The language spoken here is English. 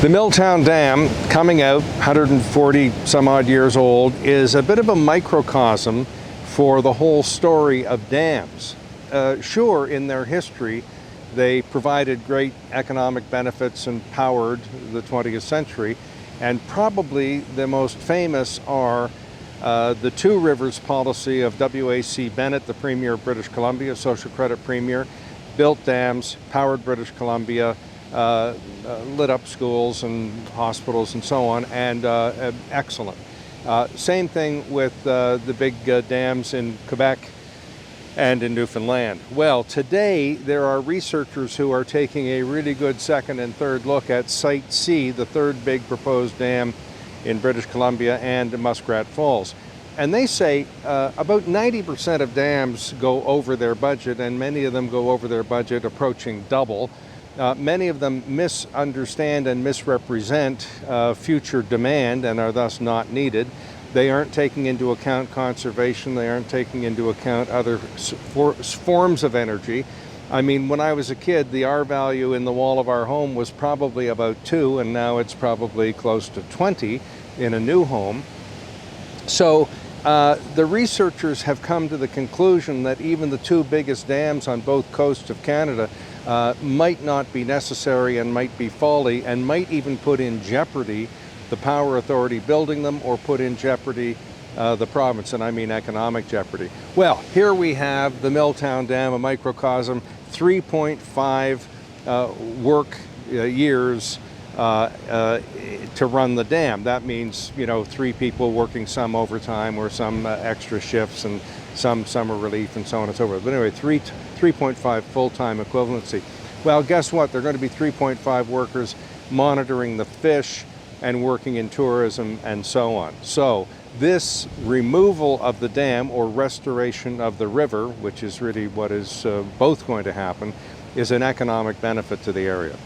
The Milltown Dam, coming out 140 some odd years old, is a bit of a microcosm for the whole story of dams. Sure, in their history, they provided great economic benefits and powered the 20th century, and probably the most famous are the two rivers policy of W.A.C. Bennett, the Premier of British Columbia, Social Credit Premier, built dams, powered British Columbia, lit up schools and hospitals and so on, and excellent. Same thing with the big dams in Quebec and in Newfoundland. Well, today there are researchers who are taking a really good second and third look at Site C, the third big proposed dam in British Columbia and Muskrat Falls. And they say about 90% of dams go over their budget, and many of them go over their budget approaching double. Many of them misunderstand and misrepresent future demand and are thus not needed. They aren't taking into account conservation. They aren't taking into account other forms of energy. I mean, when I was a kid, the R value in the wall of our home was probably about 2, and now it's probably close to 20 in a new home. So the researchers have come to the conclusion that even the two biggest dams on both coasts of Canada might not be necessary and might be folly, and might even put in jeopardy the power authority building them, or put in jeopardy the province, and I mean economic jeopardy. Well, here we have the Milltown Dam, a microcosm, 3.5 work years to run the dam. That means, you know, 3 people working some overtime or some extra shifts and some summer relief and so on and so forth. But anyway, 3.5 full-time equivalency. Well, guess what? There are going to be 3.5 workers monitoring the fish and working in tourism and so on. So this removal of the dam, or restoration of the river, which is really what is both going to happen, is an economic benefit to the area.